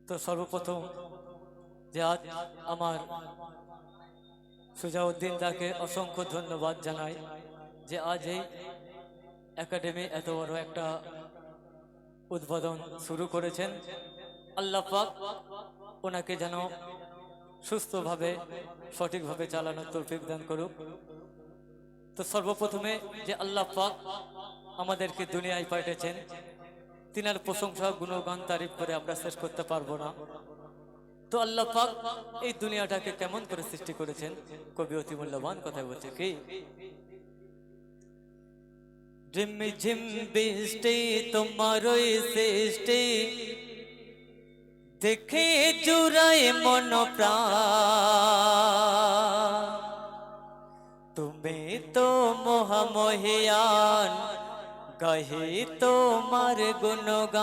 তো সর্বপ্রথম যে আজ আমার সুজাউদ্দিন দাকে অসংখ্য ধন্যবাদ জানাই যে আজ এই একাডেমি এত বড় একটা উদ্বোধন শুরু করেছেন। আল্লাহ পাক ওনাকে যেন সুস্থভাবে সঠিকভাবে চালানোর তৌফিক দান করুক। তো সর্বপ্রথমে যে আল্লাহ পাক আমাদেরকে দুনিয়ায় পাঠিয়েছেন, তিনার প্রশংসা গুণগান তারিফ করে আমরা শেষ করতে পারবো না। তো আল্লাহ পাক এই দুনিয়াটাকে কেমন করে সৃষ্টি করেছেন, কবি অতি মূল্যবান কথা বলছে কি, ঝিম ঝিম বৃষ্টি তোমারই সৃষ্টি দেখে জুড়ায় মন প্রাণ, তুমি তো মহামহিয়ান গাহি তোমার গুণগান।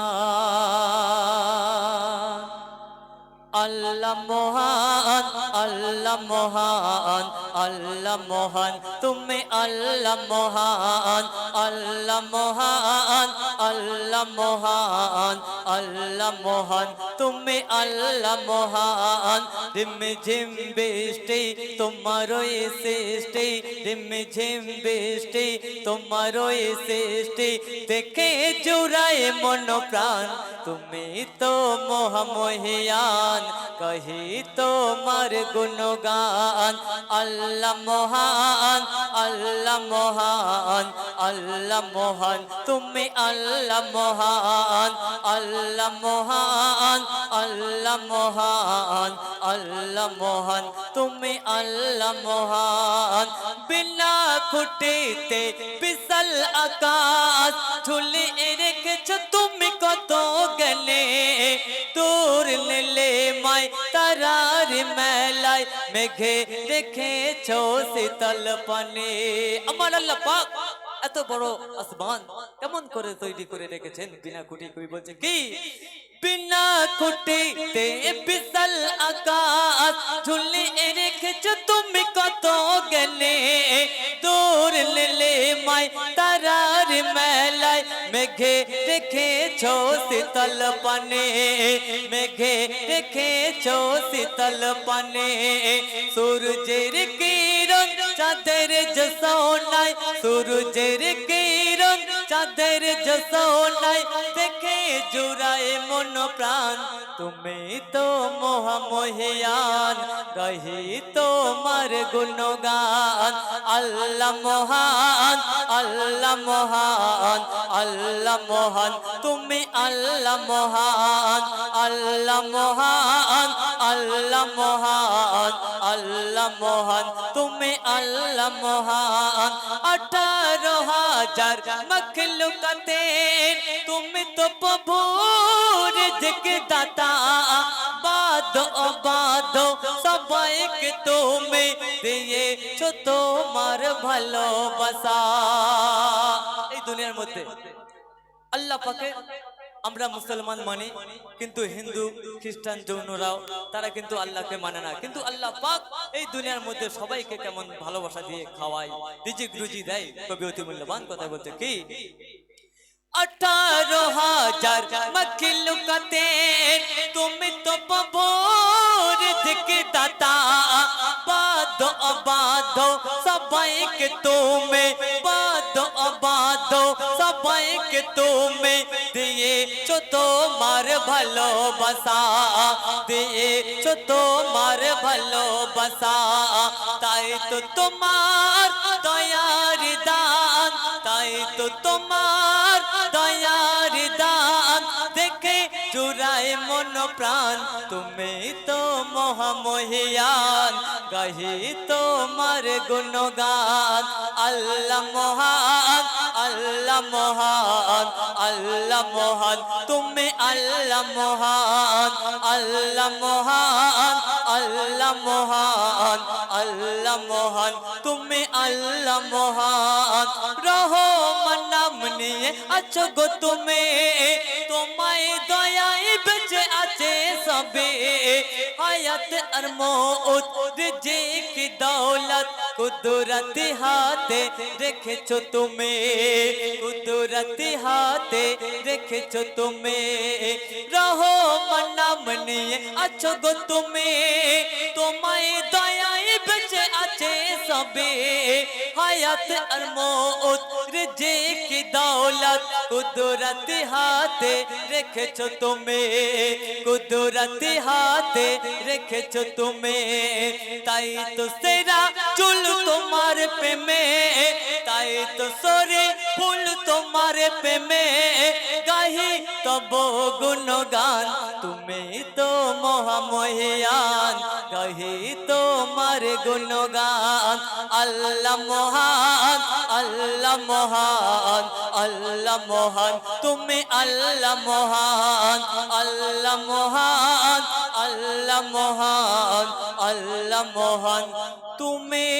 আল্লাহ মহান আল্লাহ মহান আল্লাহ মহান, তুমি আল্লাহ মহান আল্লাহ মহান আল্লাহ মহান আল্লাহ মহান, তুমি আল্লাহ মহান। ঝিম ঝিম বৃষ্টি তোমারই সৃষ্টি, ঝিম ঝিম বৃষ্টি তোমারই সৃষ্টি দেখে জুড়ায় মন প্রাণ, তুমি তো মহামহিয়ান কহি তোমার গুণগান। আল্লাহ মহান আল্লাহ মহান আল্লাহ মহান, তুমি আল্লাহ মহান আল্লাহ মহান আল্লাহ মহান আল্লাহ মহান, তুমি আল্লাহ মহান। বিনা খুঁটিতে বিশাল আকাশ ঝুলিয়ে রেখেছো তুমি কত গেলে, তোর নীলে মাই তারার মেলায় মেঘে রেখেছো শীতল পানে। আমার আল্লাহ পাক এত বড় আসমান কেমন করে তৈরি করে রেখেছেন বিনা খুঁটি, কই বলছে কি, বিনা খুঁটিতে বিশাল আকাশ ঝুলিয়ে রেখেছো তুমি কত গেলে, তোর নীলে মাই তারার মেলায় মেঘে রেখেছো শীতল পানে, মেঘে রেখেছো শীতল পানে। সূর্যের কিরণ চাঁদের জোছনায়, সূর্যের কিরণ চাঁদের জোছনায় দেখে জুড়ায় মন প্রাণ, তুমি তো মহামহিয়ান গাহি তোমার গুণগান। আল্লাহ মহান আল্লাহ মহান আল্লাহ মহান, তুমি আল্লাহ মহান আল্লাহ মহান আল্লাহ মহান আল্লাহ মহান, তুমি আল্লাহ মহান। 18,000 মখলুকাতে তুমি তো প্রভুর জিকদাতা, বাদো বাদো সবাইকে তুমি দিয়েছো তোমার ভালোবাসা। এই দুনিয়ার মধ্যে আল্লাহ পাকে আমরা মুসলমান মানি, কিন্তু হিন্দু খ্রিস্টান জৈনরাও তারা কিন্তু আল্লাহকে মানে না, কিন্তু আল্লাহ পাক এই দুনিয়ার মধ্যে সবাইকে কেমন ভালোবাসা দিয়ে খাওয়ায়, রিজিক রুজি দেয়। কবি অতি মূল্যবান কথা বলছে কি, 18,000 মখলুকাতে তুমি তো প্রভুর জিকদাতা, বাদো বাদো সবাইকে তুমি, বাদো বাদো সবাইকে তুমি দিয়েছো তোমার ভালোবাসা, দিয়েছো তোমার ভালোবাসা। তাই তো তোমার দয়ার দান, তাই তো তোমার দয়ার দান দেখে জুড়ায় মন প্রাণ, তুমি তো মহামহিয়ান গাহি তোমার গুণগান। আল্লাহ মহান আল্লাহ মহান আল্লাহ মহান, তুমি আল্লাহ মহান আল্লাহ মহান আল্লাহ মহান আল্লাহ মহান, তুমি আল্লাহ মহান। রহমান নাম নিয়ে আছো গো তুমি, তোমায় দয়ায় বেঁচে আছে সবে, হায়াত আর মৌত রিজিক দৌলত কুদরতি হাতে রেখেছো তুমি, কুদরতি হাতে রেখেছো তুমি। রহমান নাম নাম নিয়ে আছো গো তুমি, তোমায় দয়ায় বেঁচে আছে সবে, হায়াত আর মৌত রিজিক দৌলত কুদরত হাতে রেখেছো তুমি, কুদরত হাতে রেখেছো তুমি। তাই তো সেরা চুল তোমার প্রেমে, তাই তো সরে ফুল তোমার প্রেমে, গাহি তব গুণগান তুমি তো মহামহিয়ান, গাহি তোমার গুণগান। আল্লাহ মহান, আল্লাহ মহান, আল্লাহ মহান, তুমি আল্লাহ মহান, আল্লাহ মহান, আল্লাহ মহান, আল্লাহ মহান তুমি।